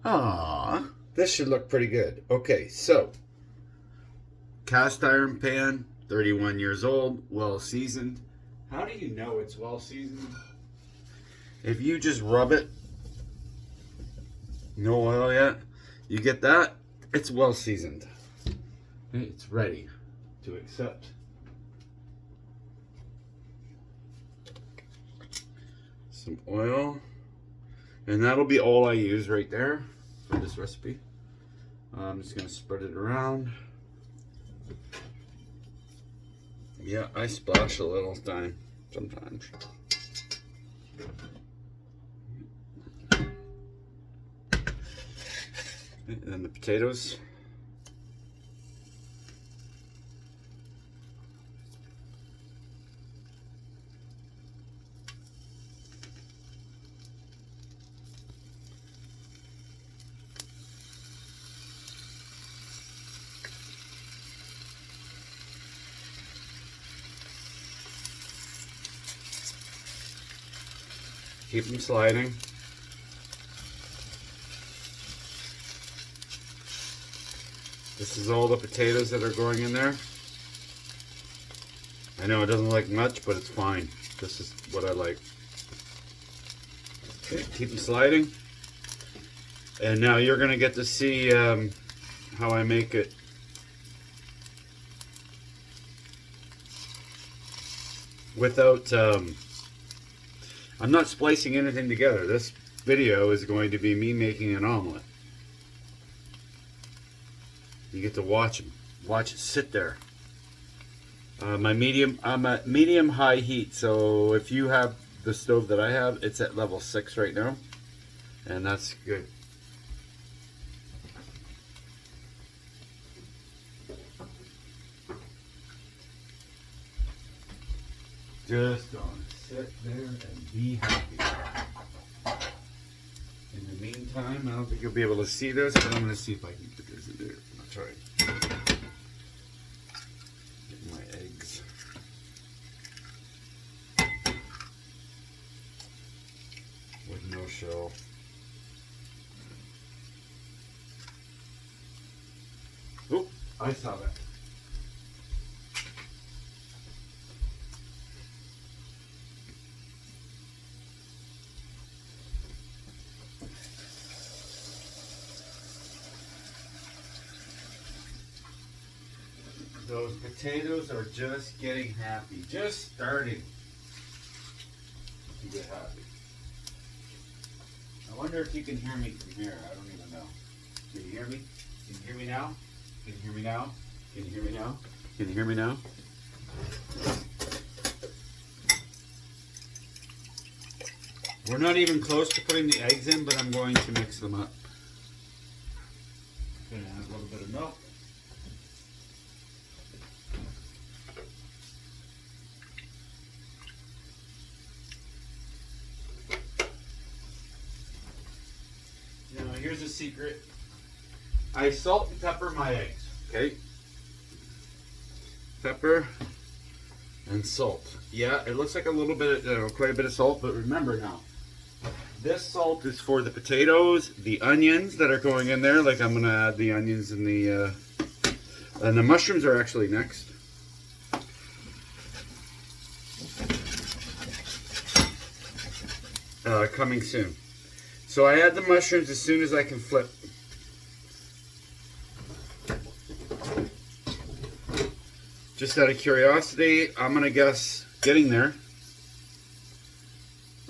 Ah, this should look pretty good. Okay, so cast iron pan, 31 years old, well seasoned. How do you know it's well seasoned? If you just rub it, no oil yet, you get that, it's well seasoned. It's ready to accept. Some oil. And that'll be all I use right there for this recipe. I'm just going to spread it around. Yeah, I splash a little time sometimes. And then the potatoes. Keep them sliding. This is all the potatoes that are going in there. I know it doesn't look much, but it's fine. This is what I like. Okay, keep them sliding. And now you're going to get to see how I make it. Without, I'm not splicing anything together. This video is going to be me making an omelet. You get to watch them. Watch it sit there. I'm at medium high heat, so if you have the stove that I have, it's at level 6 right now, and that's good. Just gonna sit there and be happy. In the meantime, I don't think you'll be able to see this, but I'm gonna see if I can get this in there. I'll try. Get my eggs. With no shell. Oh, I saw that. Those potatoes are just getting happy, just starting to get happy. I wonder if you can hear me from here. I don't even know. Can you hear me? Can you hear me now? Can you hear me now? Can you hear me now? Can you hear me now? We're not even close to putting the eggs in, but I'm going to mix them up. I'm going to add a little bit of milk. Now here's a secret. I salt and pepper my eggs, okay? Pepper and salt. Yeah, it looks like a little bit, quite a bit of salt, but remember now, this salt is for the potatoes, the onions that are going in there. Like I'm gonna add the onions and the mushrooms are actually next. Coming soon. So I add the mushrooms as soon as I can flip. Just out of curiosity, I'm gonna guess getting there.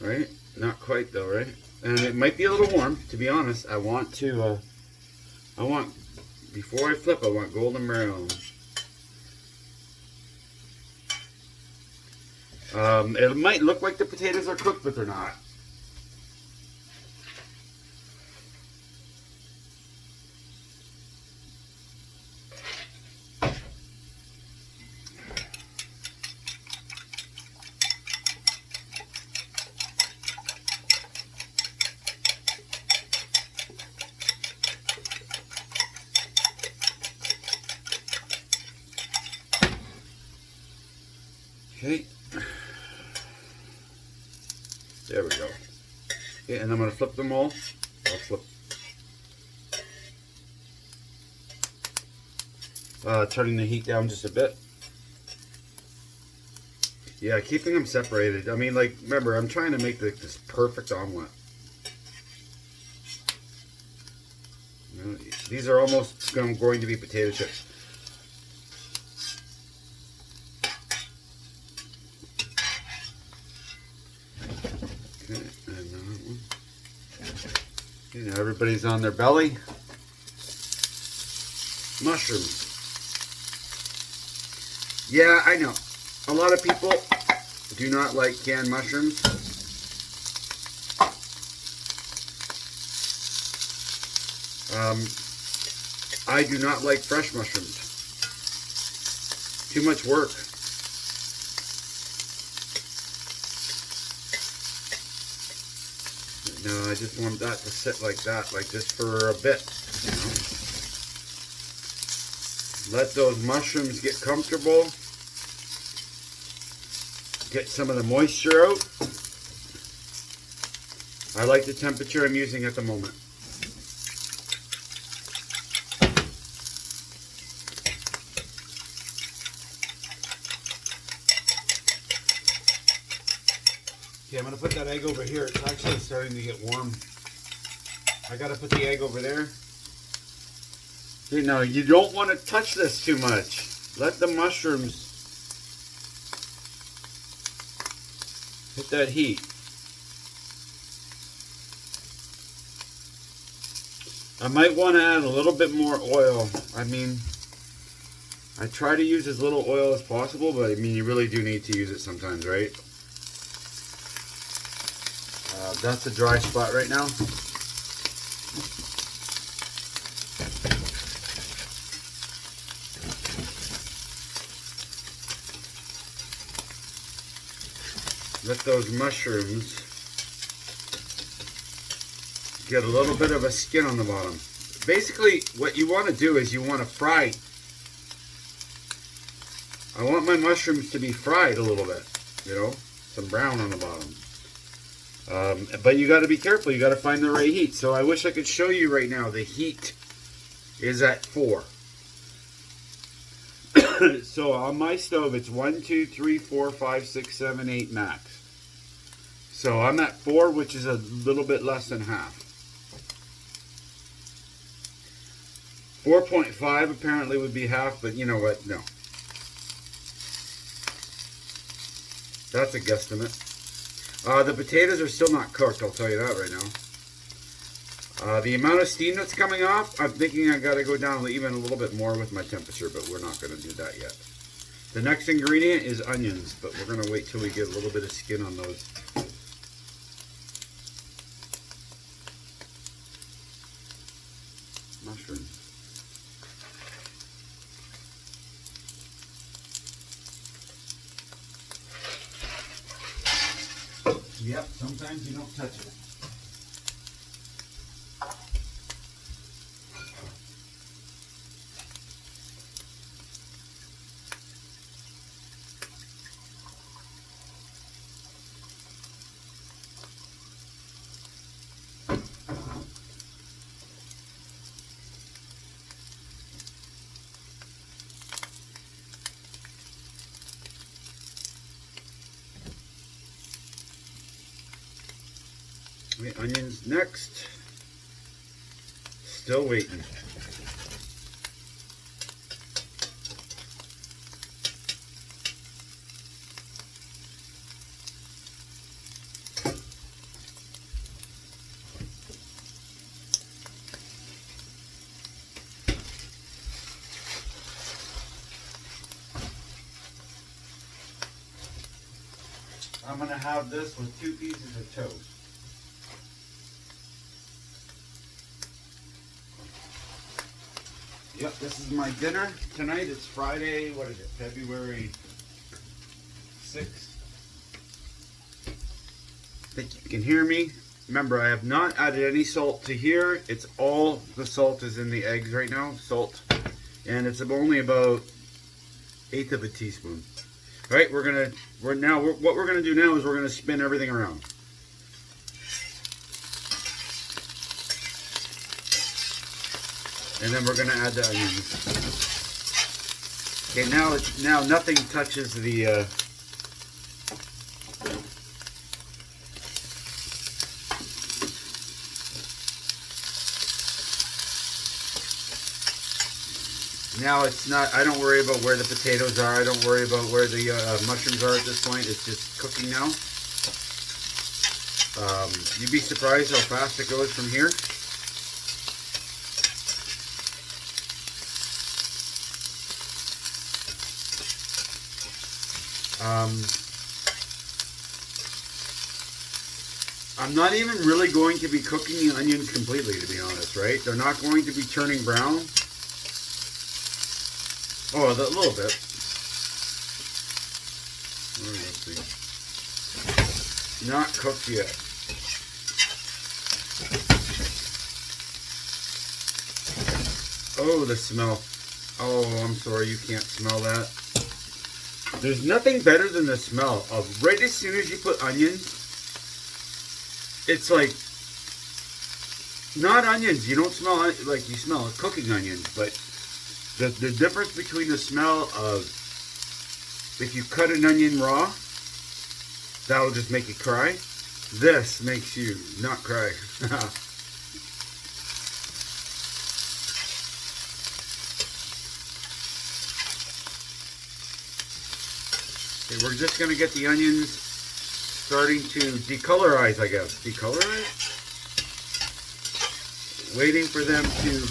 Right? Not quite though, right? And it might be a little warm, to be honest. I want, before I flip, I want golden brown. It might look like the potatoes are cooked, but they're not. Okay, there we go. Okay, and I'm going to flip them all. I'll flip Turning the heat down just a bit. Yeah, keeping them separated. I mean, like, remember, I'm trying to make this perfect omelet. These are almost going to be potato chips. Okay, and that one. Okay, now everybody's on their belly. Mushrooms. Yeah, I know. A lot of people do not like canned mushrooms. I do not like fresh mushrooms. Too much work. No, I just want that to sit like that, like this for a bit. You know? Let those mushrooms get comfortable. Get some of the moisture out. I like the temperature I'm using at the moment. Okay, I'm going to put that egg over here. It's actually starting to get warm. I got to put the egg over there. You know, you don't want to touch this too much. Let the mushrooms hit that heat. I might want to add a little bit more oil. I mean, I try to use as little oil as possible, but I mean, you really do need to use it sometimes, right? That's a dry spot right now. Let those mushrooms get a little bit of a skin on the bottom. Basically, what you want to do is you want to fry. I want my mushrooms to be fried a little bit, you know, some brown on the bottom. But you got to be careful. You got to find the right heat. So I wish I could show you right now. The heat is at 4. So on my stove, it's 1, 2, 3, 4, 5, 6, 7, 8 max. So I'm at 4, which is a little bit less than half. 4.5 apparently would be half, but you know what? No. That's a guesstimate. The potatoes are still not cooked, I'll tell you that right now. The amount of steam that's coming off, I'm thinking I got to go down even a little bit more with my temperature, but we're not going to do that yet. The next ingredient is onions, but we're going to wait till we get a little bit of skin on those. Mushrooms. Yep, sometimes you don't touch it. The onions next. Still waiting. I'm going to have this with 2 pieces of toast. Yep, this is my dinner tonight. It's Friday, what is it, February 6th? I think you can hear me. Remember, I have not added any salt to here. It's all the salt is in the eggs right now, salt. And it's only about 1/8 of a teaspoon. All right, what we're gonna do now is we're gonna spin everything around. And then we're going to add the onions. Okay, now nothing touches the now it's not, I don't worry about where the potatoes are. I don't worry about where the mushrooms are at this point. It's just cooking now. You'd be surprised how fast it goes from here. I'm not even really going to be cooking the onions completely, to be honest, right? They're not going to be turning brown. Oh, a little bit. Let's see. Not cooked yet. Oh, the smell. Oh, I'm sorry, you can't smell that. There's nothing better than the smell of right as soon as you put onions. It's like not onions. You don't smell like you smell cooking onions, but the difference between the smell of if you cut an onion raw, that'll just make you cry. This makes you not cry. Okay, we're just going to get the onions starting to decolorize, I guess. Decolorize? Waiting for them to...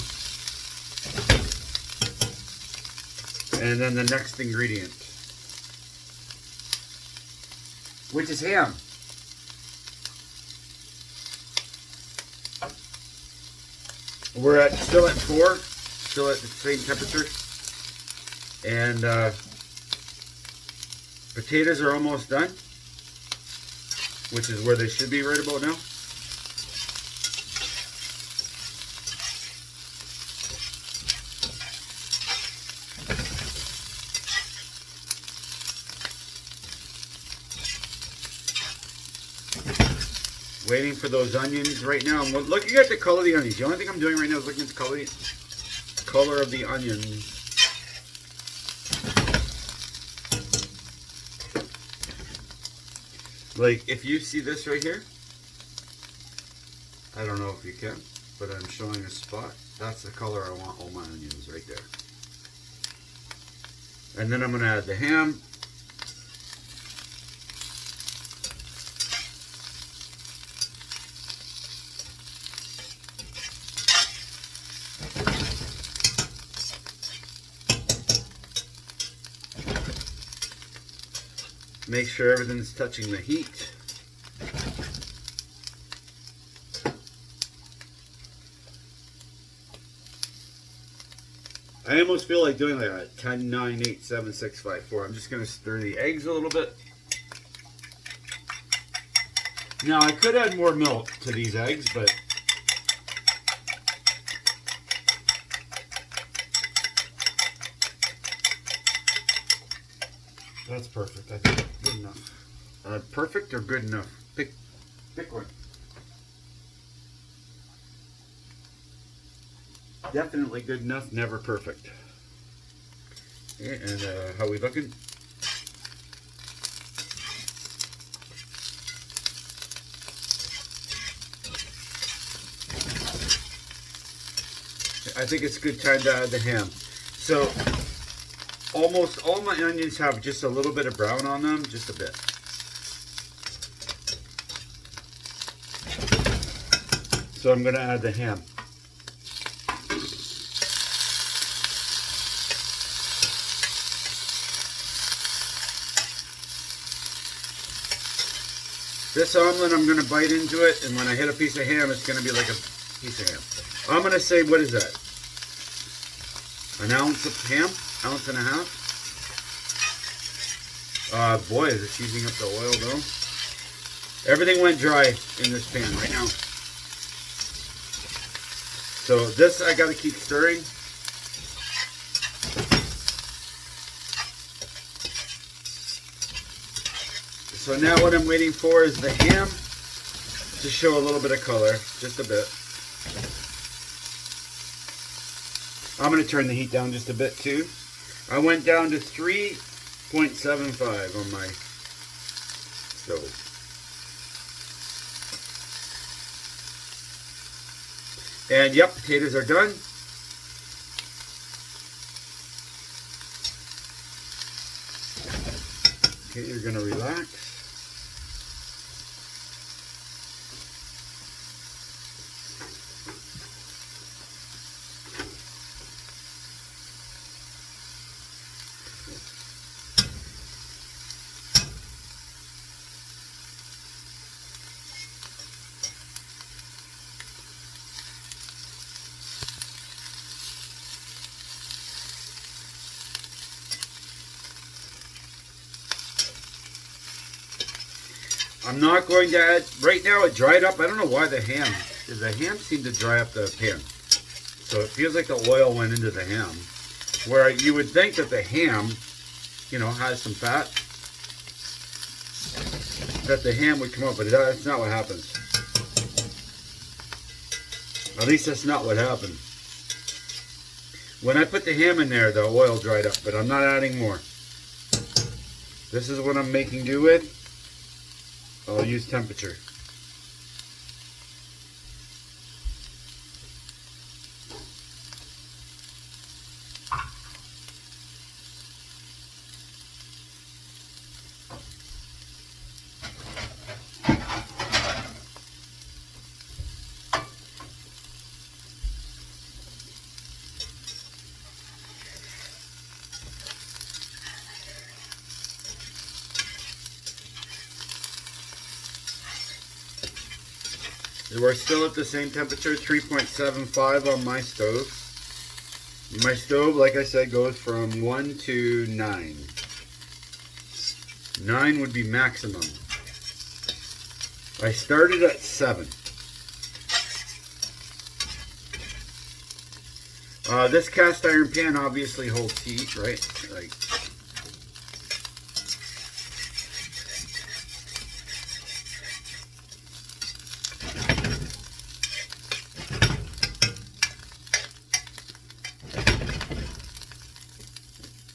And then the next ingredient, which is ham. We're still at 4, still at the same temperature. And potatoes are almost done, which is where they should be right about now. Waiting for those onions right now. I'm looking at the color of the onions. The only thing I'm doing right now is looking at the color of the onions. Like, if you see this right here, I don't know if you can, but I'm showing a spot. That's the color I want all my onions right there. And then I'm going to add the ham. Make sure everything's touching the heat. I almost feel like doing like a 10, 9, 8, 7, 6, 5, 4. I'm just going to stir the eggs a little bit. Now I could add more milk to these eggs, but that's perfect. I think good enough. Perfect or good enough? Pick one. Definitely good enough, never perfect. Okay, and how we looking? I think it's a good time to add the ham. So almost all my onions have just a little bit of brown on them, just a bit. So I'm going to add the ham. This omelet, I'm going to bite into it, and when I hit a piece of ham, it's going to be like a piece of ham. I'm going to say, what is that? An ounce of ham? Ounce and a half? Boy, is it seasoning up the oil though. Everything went dry in this pan right now. So this I got to keep stirring. So now what I'm waiting for is the ham to show a little bit of color, just a bit. I'm going to turn the heat down just a bit too. I went down to 3.75 on my stove. And yep, potatoes are done. Okay, you're gonna relax. I'm not going to add, right now it dried up. I don't know why the ham seemed to dry up the pan. So it feels like the oil went into the ham. Where you would think that the ham, you know, has some fat, that the ham would come up, but that's not what happens. At least that's not what happened. When I put the ham in there, the oil dried up, but I'm not adding more. This is what I'm making do with. I'll use temperature. We're still at the same temperature, 3.75 on my stove. My stove, like I said, goes from 1 to 9. 9 would be maximum. I started at 7. This cast iron pan obviously holds heat, right? Like,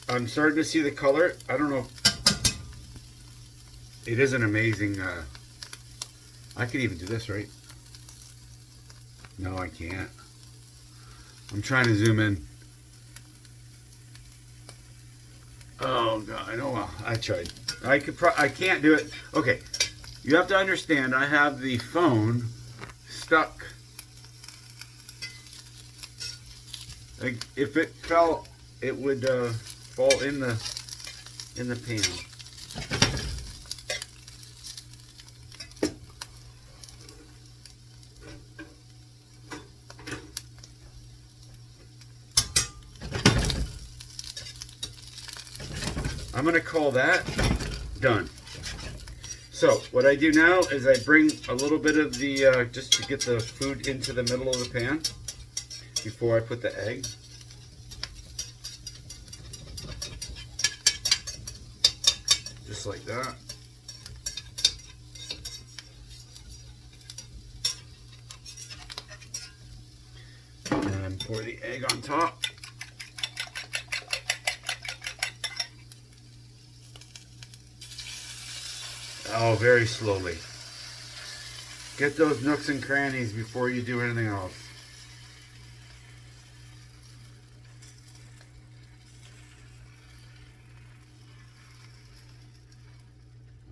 I'm starting to see the color. I don't know. It is an amazing. I could even do this, right? No, I can't. I'm trying to zoom in. Oh God, I know. Well, I tried. I can't do it. Okay, you have to understand. I have the phone stuck. Like if it fell, it would fall in the pan. I'm going to call that done. So what I do now is I bring a little bit of the, just to get the food into the middle of the pan before I put the egg. Just like that. And pour the egg on top. Oh, very slowly. Get those nooks and crannies before you do anything else.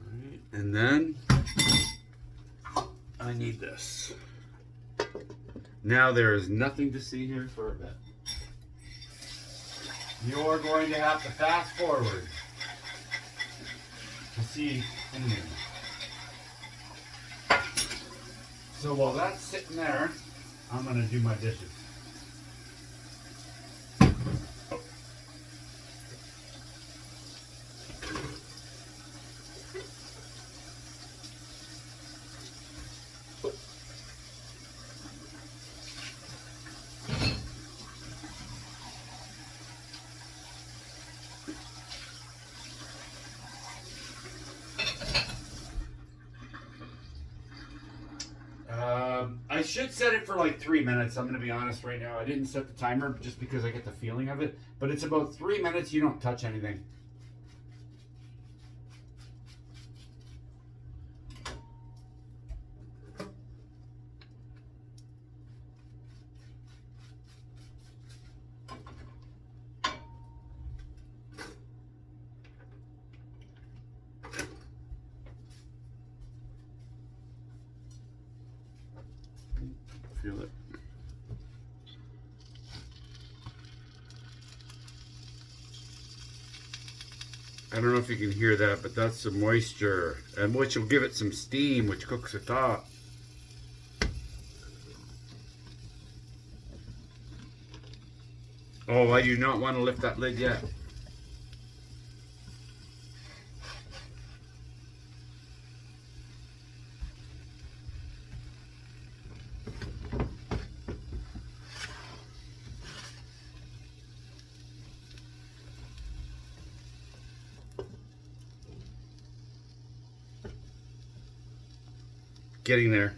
Alright, and then I need this. Now there is nothing to see here for a bit. You're going to have to fast forward to see anything. So while that's sitting there, I'm going to do my dishes. I should set it for like 3 minutes. I'm going to be honest right now. I didn't set the timer just because I get the feeling of it. But it's about 3 minutes. You don't touch anything. Feel it. I don't know if you can hear that, but that's the moisture, and which will give it some steam, which cooks the top. Oh, I do not want to lift that lid yet. Getting there.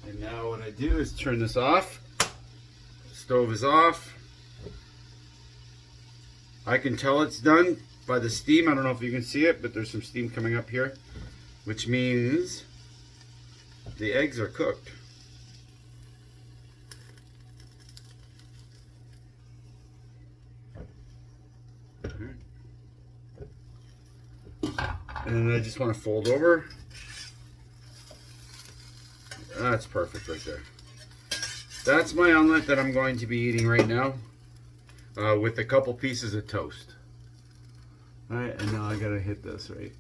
And now what I do is turn this off. Stove is off. I can tell it's done by the steam. I don't know if you can see it, but there's some steam coming up here, which means the eggs are cooked. And I just want to fold over. That's perfect right there. That's my omelet that I'm going to be eating right now with a couple pieces of toast. All right, and now I gotta hit this right.